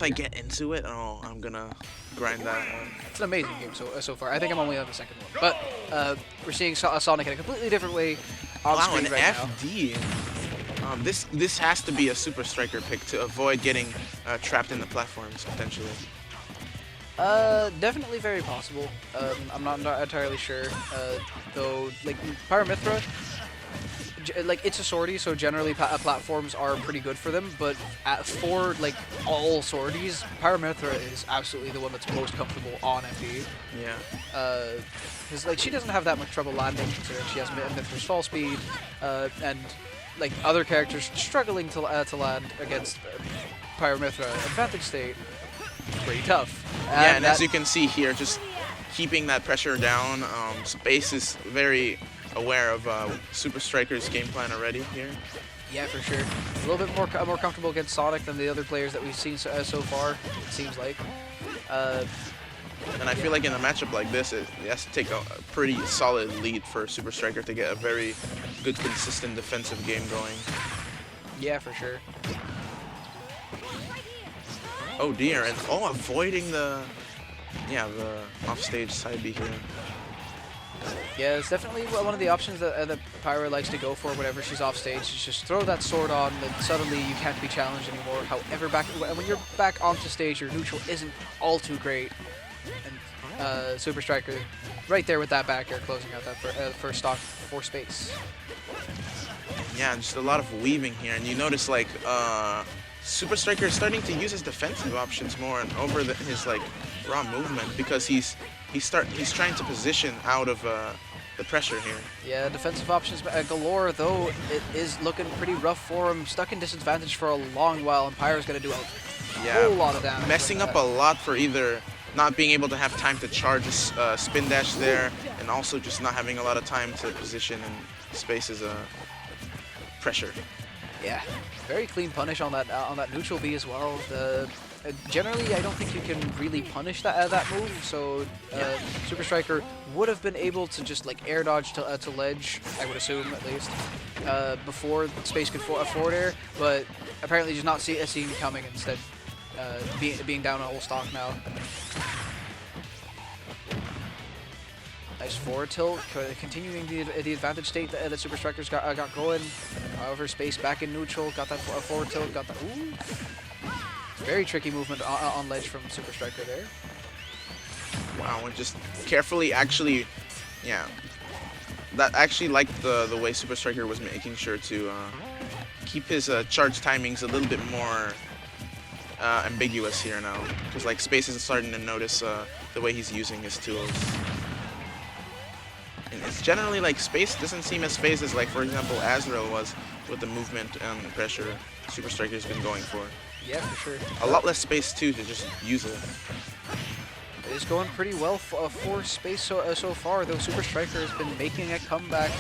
I get into it, oh, I'm gonna grind that. It's an amazing game so far. I think I'm only on the second one, but we're seeing Sonic in a completely different way on Wow, screen an right now. FD. This has to be a SuperStriker pick to avoid getting trapped in the platforms potentially. Definitely very possible. I'm not entirely sure. Though, like Pyra Mythra, like it's a sortie, so generally platforms are pretty good for them. But for like all sorties, Pyra Mythra is absolutely the one that's most comfortable on FD. Yeah. Because like she doesn't have that much trouble landing, considering she has Mythra's fall speed, and like other characters struggling to land against Pyra Mythra advantage state. Pretty tough. Yeah, and as you can see here, just keeping that pressure down. Space is very aware of SuperStriker's game plan already here. Yeah, for sure. A little bit more comfortable against Sonic than the other players that we've seen so far, it seems like. And I feel like in a matchup like this, it has to take a pretty solid lead for SuperStriker to get a very good, consistent defensive game going. Yeah, for sure. Oh dear, and avoiding the offstage side B here. Yeah, it's definitely one of the options that Pyra likes to go for whenever she's off stage. Is just throw that sword on, and suddenly you can't be challenged anymore. However, when you're back onto stage, your neutral isn't all too great. And SuperStriker, right there with that back air, closing out that first stock for space. Yeah, just a lot of weaving here, and you notice like SuperStriker is starting to use his defensive options more and over his like raw movement because he's trying to position out of the pressure here. Yeah, defensive options galore, though it is looking pretty rough for him. Stuck in disadvantage for a long while, and Pyra's going to do a whole lot of damage. Messing up a lot for either not being able to have time to charge a spin dash there, and also just not having a lot of time to position and space as a pressure. Yeah, very clean punish on that neutral B as well. Generally, I don't think you can really punish that move. So SuperStriker would have been able to just like air dodge to ledge, I would assume at least, before space could forward air. But apparently, just not seeing it coming. Instead, being down a whole stock now. Nice forward tilt, continuing the advantage state that SuperStriker's got going. However, space back in neutral, got that forward tilt, got that. Ooh. Very tricky movement on ledge from SuperStriker there. Wow, and just carefully actually, yeah. That actually liked the way SuperStriker was making sure to keep his charge timings a little bit more ambiguous here now, because like space is starting to notice the way he's using his tools. And it's generally like space doesn't seem as phased as, like, for example, Azrael was with the movement and the pressure SuperStriker's been going for. Yeah, for sure. A lot less space too to just use it. It is going pretty well for space so far, though SuperStriker has been making a comeback.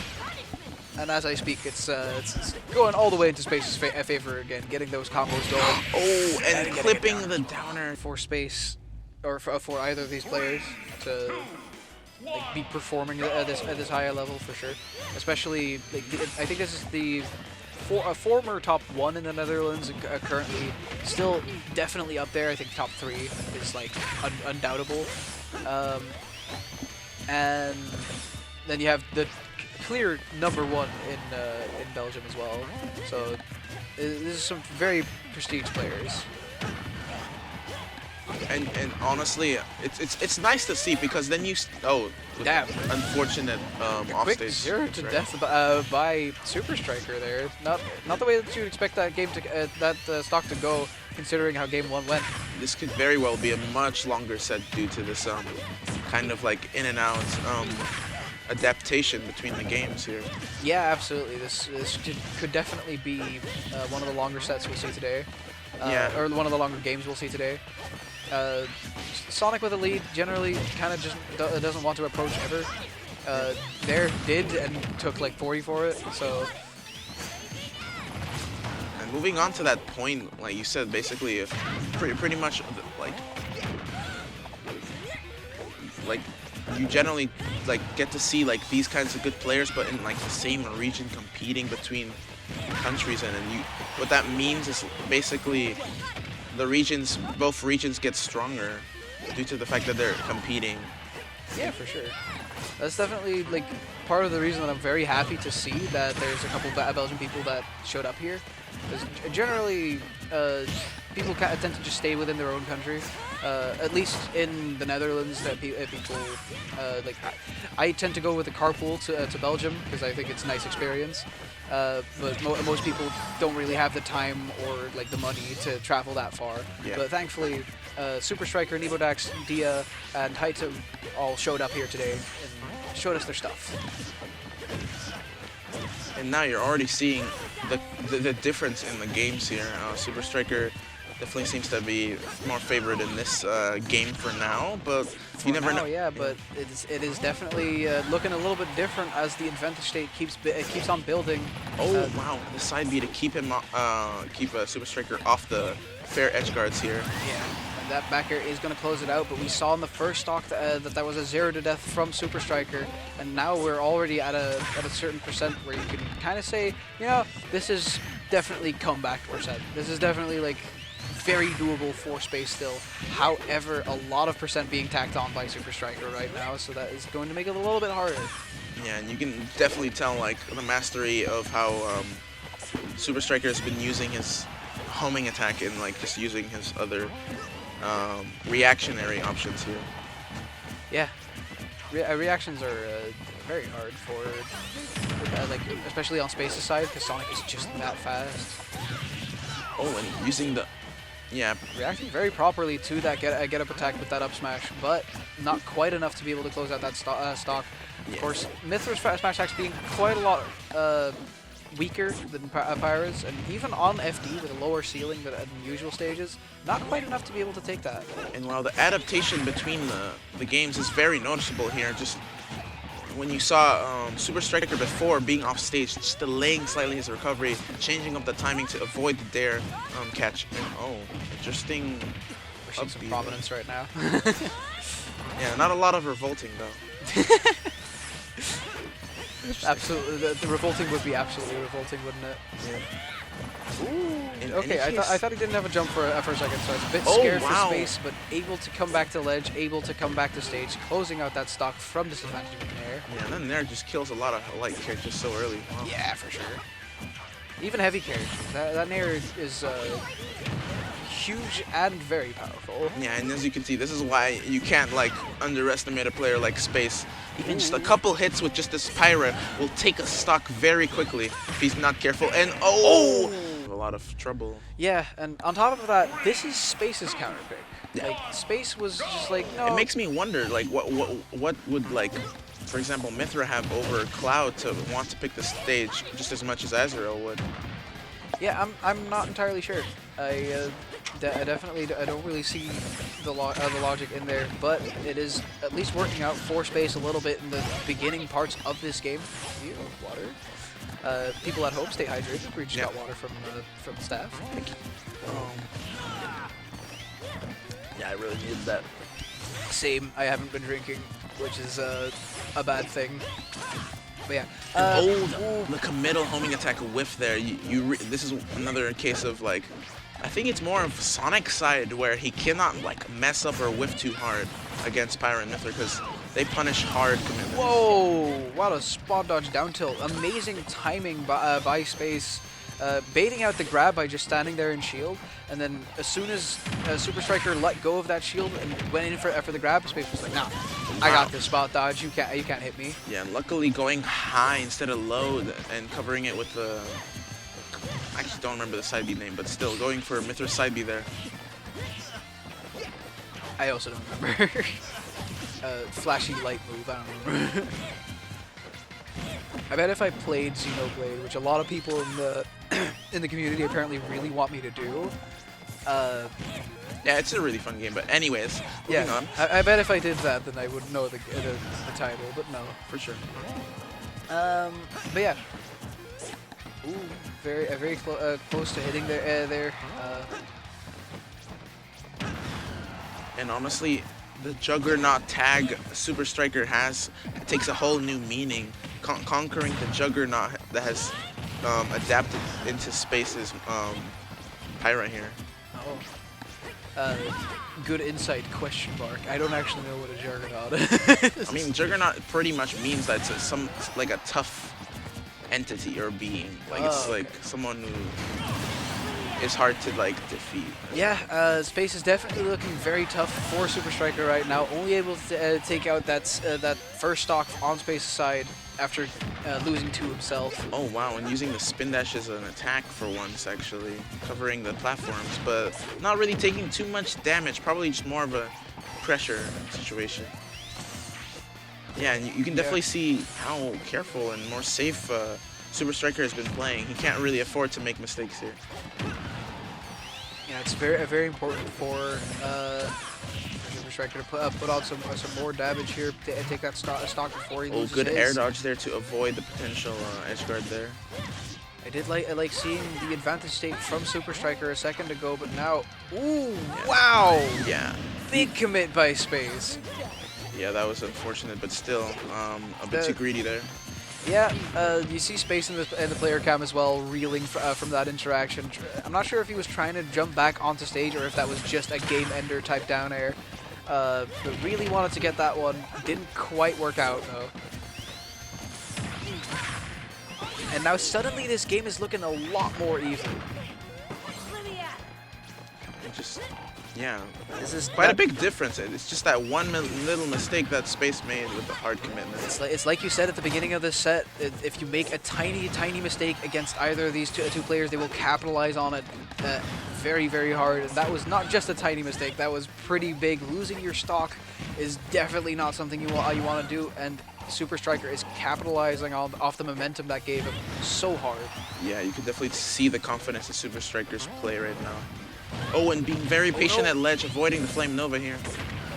And as I speak, it's going all the way into space's favor again, getting those combos going. Oh, and clipping the downer for space, or for either of these players to like be performing at this higher level for sure. Especially, like, I think this is the former top 1 in the Netherlands, currently still definitely up there. I think top 3 is like undoubtable. And then you have the clear number 1 in Belgium as well. So this is some very prestige players. And honestly, it's nice to see, because then you damn, unfortunate quick offstage 0 to death by SuperStriker there. Not the way that you'd expect that game to stock to go, considering how game 1 went. This could very well be a much longer set due to this kind of like in and out adaptation between the games here. Yeah, absolutely. This could definitely be one of the longer sets we'll see today. Or one of the longer games we'll see today. Sonic with a lead generally kind of just doesn't want to approach ever. There did and took like 40 for it, so. And moving on to that point, like you said, basically, if pretty much like you generally like get to see like these kinds of good players, but in like the same region competing between countries, and what that means is basically the regions, both regions get stronger due to the fact that they're competing. Yeah, for sure. That's definitely like part of the reason that I'm very happy to see that there's a couple Belgian people that showed up here. Because generally, people tend to just stay within their own country. At least in the Netherlands, that people like. I tend to go with the carpool to Belgium because I think it's a nice experience. But most people don't really have the time or like the money to travel that far. Yeah. But thankfully, SuperStriker, Nebodax, Dia, and Taito all showed up here today and showed us their stuff. And now you're already seeing the difference in the games here. SuperStriker definitely seems to be more favored in this game for now, but you never know. Yeah, but it is definitely looking a little bit different as the advantage state keeps on building. Oh wow, the side B to keep him keep SuperStriker off the fair edge guards here. Yeah, and that back air is going to close it out, but we saw in the first stock that was a 0 to death from SuperStriker, and now we're already at a certain percent where you can kind of say, you know, this is definitely comeback percent. This is definitely like very doable for space still. However, a lot of percent being tacked on by SuperStriker right now, so that is going to make it a little bit harder. Yeah, and you can definitely tell like the mastery of how SuperStriker has been using his homing attack and like just using his other reactionary options here. Yeah, reactions are very hard for like especially on Space's side because Sonic is just that fast. Oh, and using the reacting very properly to that get up attack with that up smash, but not quite enough to be able to close out that stock. Yeah. Of course, Mythra's smash attacks being quite a lot weaker than Pyra's, and even on FD with a lower ceiling than usual stages, not quite enough to be able to take that. And while the adaptation between the games is very noticeable here, just when you saw SuperStriker before being off stage, just delaying slightly his recovery, changing up the timing to avoid the dare catch. And oh, interesting. We're seeing some prominence right now. Yeah, not a lot of revolting though. Absolutely, the revolting would be absolutely revolting, wouldn't it? Yeah. Ooh. Okay, I thought he didn't have a jump for a second, so I was a bit scared for space, but able to come back to ledge, able to come back to stage, closing out that stock from disadvantage with Nair. Yeah, and then Nair just kills a lot of light characters so early. Wow. Yeah, for sure. Even heavy characters. That Nair is huge and very powerful. Yeah, and as you can see, this is why you can't like underestimate a player like Space. Even just a couple hits with just this Pyra will take a stock very quickly if he's not careful. And oh! A lot of trouble. Yeah, and on top of that, this is Space's counter pick. Yeah. Like Space was just like, no. It makes me wonder, like, what would like, for example, Mythra have over Cloud to want to pick the stage just as much as Azrael would? Yeah, I'm not entirely sure. I definitely don't really see the logic in there, but it is at least working out for Space a little bit in the beginning parts of this game. Ew, water. People at home, stay hydrated. We just got water from the staff. Thank you. Yeah, I really needed that. Same. I haven't been drinking, which is a bad thing. But yeah. The committal homing attack whiff there. This is another case of like, I think it's more of Sonic's side where he cannot like mess up or whiff too hard against Pyra and Mythra because they punish hard commitments. Whoa! What a spot dodge down tilt. Amazing timing by Space. Baiting out the grab by just standing there in shield, and then as soon as SuperStriker let go of that shield and went in for the grab, Space was like, "Nah, I got this spot dodge. You can't hit me." Yeah, and luckily going high instead of low and covering it with the. I actually don't remember the side B name, but still going for Mythra's side B there. I also don't remember. Flashy light move. I don't remember. I bet if I played Xenoblade, which a lot of people in the community apparently really want me to do. Yeah, it's a really fun game, but anyways, moving on. I bet if I did that, then I would know the title, but no. For sure. But yeah. Ooh, very close to hitting there. And honestly, the Juggernaut tag SuperStriker has takes a whole new meaning. Conquering the Juggernaut that has adapted into Space's Pyra here. Oh. Good insight, question mark. I don't actually know what a Juggernaut is. I mean, Juggernaut pretty much means that it's like a tough entity or being. Like it's okay. like someone who is hard to like defeat. Yeah, Space is definitely looking very tough for SuperStriker right now. Only able to take out that first stock on Space's side after losing to himself. Oh wow, and using the spin dash as an attack for once, actually covering the platforms, but not really taking too much damage. Probably just more of a pressure situation. Yeah, and you can definitely see how careful and more safe SuperStriker has been playing. He can't really afford to make mistakes here. Yeah, it's very important for SuperStriker to put on some more damage here, take that stock before he loses good his. air dodge there to avoid the potential edge guard there. I like seeing the advantage state from SuperStriker a second ago, but now, ooh, Yeah. wow! Yeah. Big commit by Space. Yeah, that was unfortunate, but still a bit too greedy there. Yeah, you see Space in the player cam as well, reeling from that interaction. I'm not sure if he was trying to jump back onto stage or if that was just a game ender type down air. But really wanted to get that one. Didn't quite work out though. And now suddenly this game is looking a lot more even. Just, yeah, This is quite a big difference. It's just that one little mistake that Space made with the hard commitment. It's like you said at the beginning of this set, if you make a tiny mistake against either of these two players, they will capitalize on it very hard. And that was not just a tiny mistake, that was pretty big. Losing your stock is definitely not something you want to do, and SuperStriker is capitalizing off the momentum that gave him so hard. Yeah, you can definitely see the confidence in SuperStriker's play right now. Oh, and being very patient at ledge, avoiding the Flame Nova here.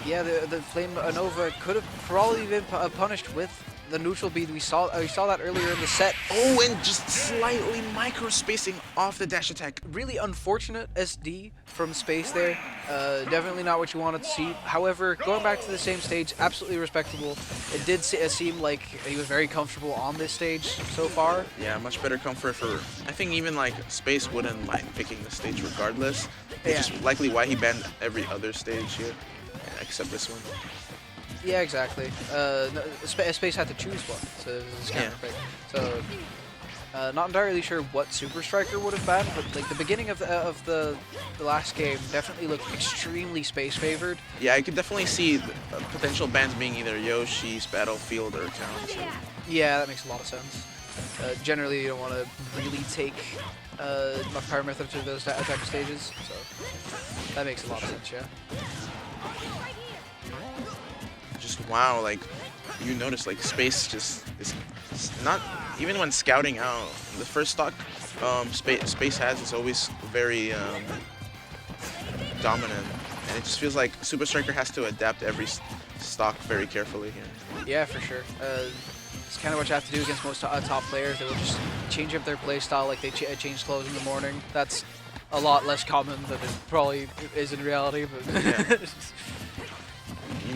Yeah, the Flame Nova could have probably been punished with the neutral bead. We saw that earlier in the set. Oh, and just slightly micro spacing off the dash attack. Really unfortunate SD from Space there. Definitely not what you wanted to see. However, going back to the same stage, absolutely respectable. It did seem like he was very comfortable on this stage so far. Yeah, much better comfort for. I think even like Space wouldn't mind picking the stage regardless. It's just likely why he banned every other stage here, except this one. Yeah, exactly. Space had to choose one, so this is kind of quick. So, not entirely sure what SuperStriker would have banned, but like the beginning of the last game definitely looked extremely Space favored. Yeah, I could definitely see the potential bans being either Yoshi's, Battlefield, or Town. Yeah, that makes a lot of sense. Generally, you don't want to really take Pyra Mythra to those type of stages, so that makes a lot of sense, yeah. Just wow, like you notice like Space just is not even when scouting out the first stock Space has is always very dominant, and it just feels like SuperStriker has to adapt every stock very carefully here. Yeah, for sure. It's kind of what you have to do against most top players. They will just change up their play style like they change clothes in the morning. That's a lot less common than it probably is in reality, but Yeah.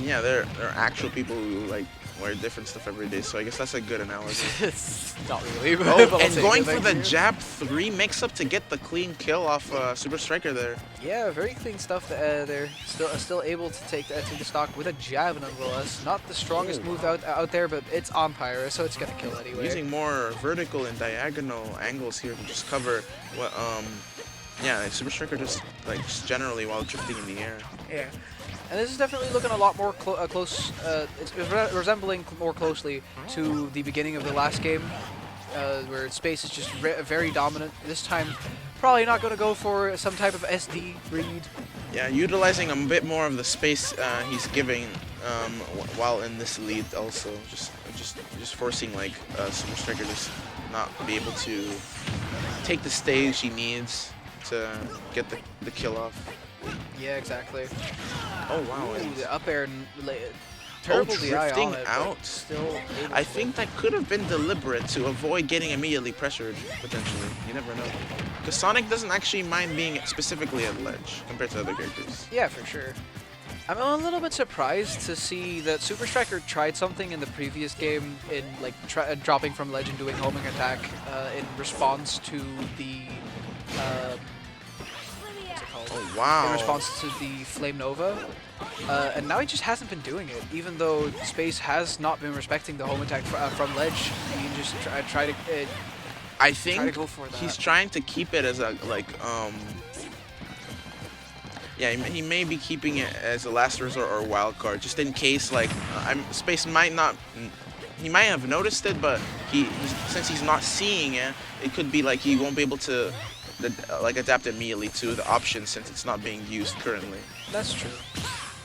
Yeah, there are actual people who like wear different stuff every day, so I guess that's a good analogy. It's not really. But Oh, I'll and take going it, for thank the you. jab 3 mix-up to get the clean kill off SuperStriker there. Yeah, very clean stuff there. Still able to take the stock with a jab nonetheless. Not the strongest move out there, but it's on Pyra, so it's gonna kill anyway. Using more vertical and diagonal angles here to just cover what yeah, SuperStriker just generally while drifting in the air. Yeah. And this is definitely looking a lot more close. It's resembling more closely to the beginning of the last game, where Space is just very dominant. This time, probably not going to go for some type of SD read. Yeah, utilizing a bit more of the space he's giving while in this lead. Also, just forcing like SuperStriker just not be able to take the stage he needs to get the kill off. Yeah, exactly. Oh wow! Ooh, the up air, terrible DI drifting on it, out. Still able I to- think that could have been deliberate to avoid getting immediately pressured, potentially. You never know. Because Sonic doesn't actually mind being specifically at ledge compared to other characters. Yeah, for sure. I'm a little bit surprised to see that SuperStriker tried something in the previous game in like dropping from ledge and doing homing attack in response to the what's it called? Oh Wow. in response to the Flame Nova. And now he just hasn't been doing it, even though Space has not been respecting the home attack from ledge. He can just try to I think go for that. he's trying to keep it as a yeah, he may be keeping it as a last resort or wild card, just in case Space might not. He might have noticed it, but since he's not seeing it, it could be like he won't be able to adapt immediately to the option since it's not being used currently. That's true.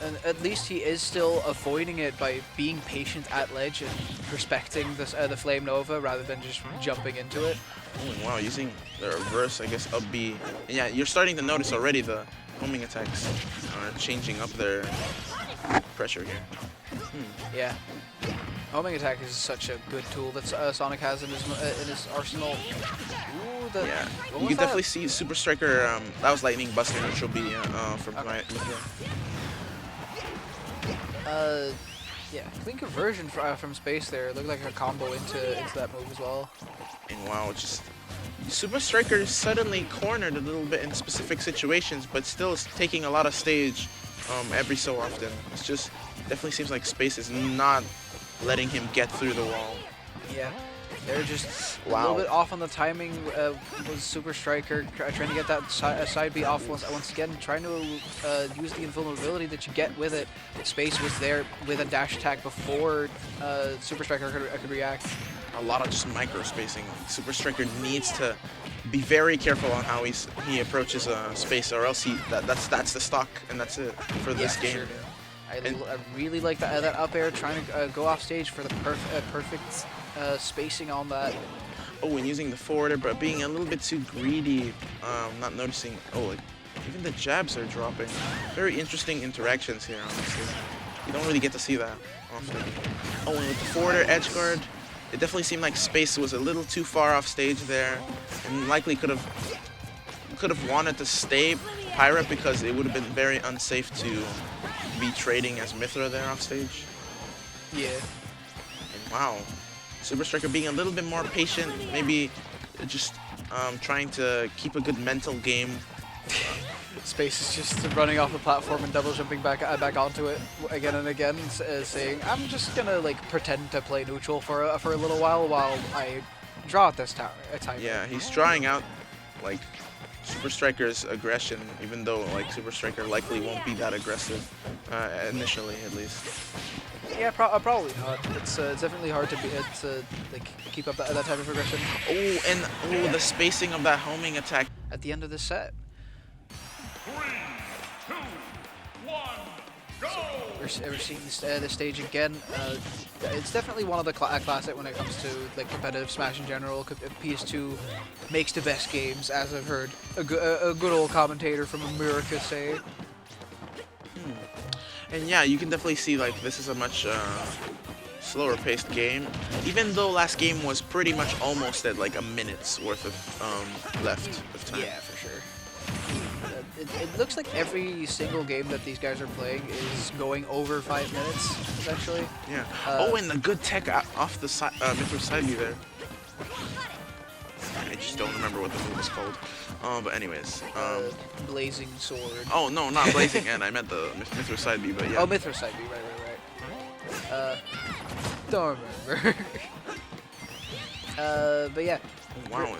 And at least he is still avoiding it by being patient at ledge and respecting the Flame Nova rather than just jumping into it. Oh, wow, using the reverse, I guess, up B. And yeah, you're starting to notice already the homing attacks are changing up their pressure here. Yeah. Homing attack is such a good tool that Sonic has in his arsenal. Ooh, yeah, you can definitely see SuperStriker. That was Lightning Buster neutral B from Mythra. Yeah, clean conversion from Space there. It looked like a combo into that move as well. And wow, just SuperStriker is suddenly cornered a little bit in specific situations, but still is taking a lot of stage every so often. It's just definitely seems like Space is not letting him get through the wall. Yeah, they're just a little bit off on the timing with SuperStriker, trying to get that side B off once again, trying to use the invulnerability that you get with it. Space was there with a dash attack before SuperStriker could react. A lot of just micro spacing. SuperStriker needs to be very careful on how he approaches Space, or else that's the stock, and that's it for this game. Sure do. I really like that up air, trying to go off stage for the perfect spacing on that. Oh, and using the forwarder, but being a little bit too greedy, not noticing. Oh, like, even the jabs are dropping. Very interesting interactions here, honestly. You don't really get to see that often. Oh, and with the forwarder edge guard, it definitely seemed like Space was a little too far off stage there, and likely could have wanted to stay Pyra because it would have been very unsafe to be trading as Mythra there off stage. Yeah. And wow, SuperStriker being a little bit more patient, maybe just trying to keep a good mental game. Space is just running off the platform and double jumping back onto it again and again, saying, "I'm just gonna like pretend to play neutral for a little while I draw at this time." Yeah, he's drawing out like SuperStriker's aggression, even though like SuperStriker likely won't be that aggressive initially, at least. Yeah, probably not. It's definitely hard to like keep up that type of aggression. Oh, and the spacing of that homing attack at the end of the set. 3, 2, 1, go! So we're seeing the stage again. It's definitely one of the classic when it comes to like competitive Smash in general. PS2 makes the best games, as I've heard a good old commentator from America say. And yeah, you can definitely see like this is a much slower paced game, even though last game was pretty much almost at like a minute's worth of left of time. Yeah, for sure. It looks like every single game that these guys are playing is going over 5 minutes, essentially. Yeah. Oh, and the good tech off the side, Mythra side B there. I just don't remember what the move is called. But anyways. Blazing Sword. Oh, no, not Blazing End. I meant the Mythra side B, but yeah. Oh, Mythra side B, right. Don't remember. But yeah. Wow.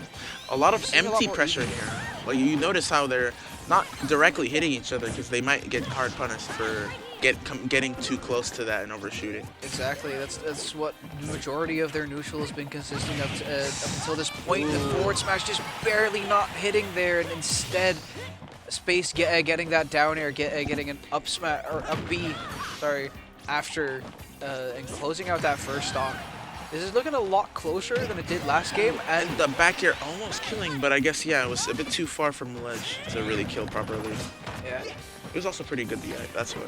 A lot of empty pressure here. Like, you notice how they're not directly hitting each other because they might get hard punished for getting too close to that and overshooting. Exactly. That's what the majority of their neutral has been consisting of up until this point. The forward smash just barely not hitting there, and instead Space getting that down air, getting an up smash or up B, sorry, after and closing out that first stock. This is looking a lot closer than it did last game, and the back air almost killing, but I guess yeah, it was a bit too far from the ledge to really kill properly. Yeah. It was also pretty good DI, that's what.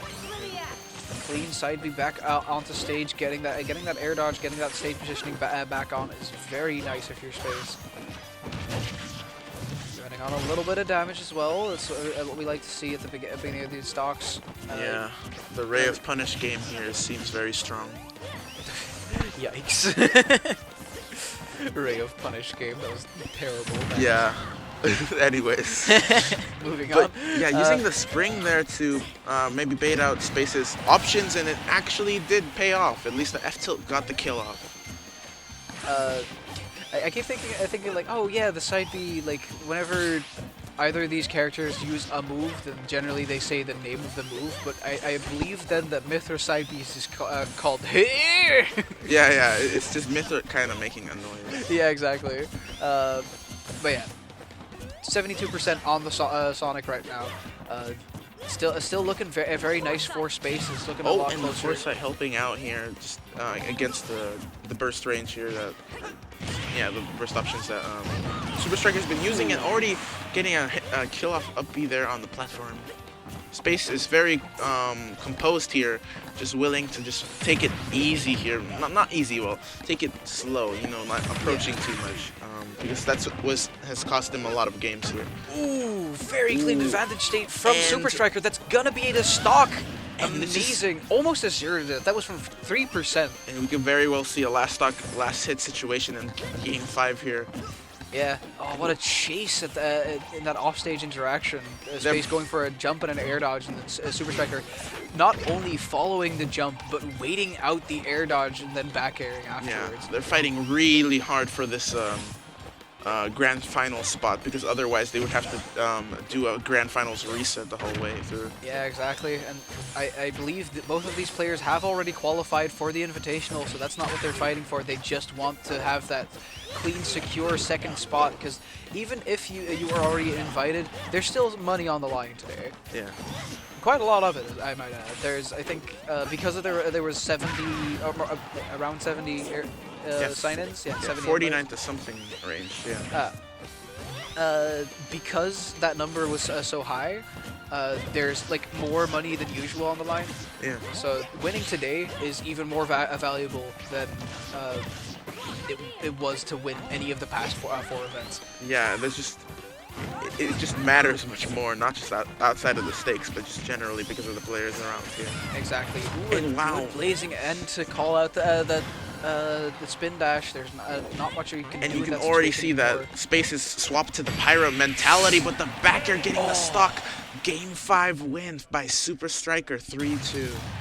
Clean side B back onto stage, getting that air dodge, getting that stage positioning back on is very nice if you're Space. Running on a little bit of damage as well. That's what we like to see at the beginning of these stocks. Yeah, the Ray of Punish game here seems very strong. Yikes. Ray of Punish game, that was terrible. Yeah. Anyways. Moving But on. yeah, using the spring there to maybe bait out Space's options, and it actually did pay off. At least the F-tilt got the kill off. I keep thinking like, oh yeah, the side B, like whenever either of these characters use a move, then generally they say the name of the move. But I believe then that Mythra side B is called here. Yeah, it's just Mythra kind of making a noise. Yeah, exactly. But yeah, 72% on the Sonic right now. Still looking very nice for space. It's looking a Oh, lot and the closer. Foresight helping out here, just against the burst range here. That the burst options that SuperStriker's been using, and already getting a kill off up B there on the platform. Space is very composed here, just willing to just take it easy here. Not easy, well, take it slow. You know, not approaching too much, because that's what has cost him a lot of games here. Ooh, very clean Ooh. advantage state from And- SuperStriker. That's gonna be the stock. And this is- Amazing. Almost a 0. That was from 3%. And we can very well see a last hit situation in Game 5 here. Yeah. Oh, what a chase at in that offstage interaction. Space going for a jump and an air dodge, and SuperStriker not only following the jump, but waiting out the air dodge and then back airing afterwards. Yeah, they're fighting really hard for this grand final spot, because otherwise they would have to do a grand finals reset the whole way through. Yeah, exactly. And I believe that both of these players have already qualified for the Invitational, so that's not what they're fighting for. They just want to have that clean, secure second spot, because even if you are already invited, there's still money on the line today. Yeah. Quite a lot of it, I might add. There's, I think, because of there was 70, around 70 sign-ins. Yeah, 70 49 to something range. Yeah. because that number was so high, there's like more money than usual on the line. Yeah. So winning today is even more valuable than it was to win any of the past four events. Yeah. There's just. It just matters much more, not just outside of the stakes, but just generally because of the players around here. Exactly. Ooh, And a wow. good blazing end to call out the spin dash. There's not much you can do. And you in can that already situation see anymore. that Space is swapped to the Pyra mentality, but the back air getting the stock. Game 5 win by SuperStriker 3-2.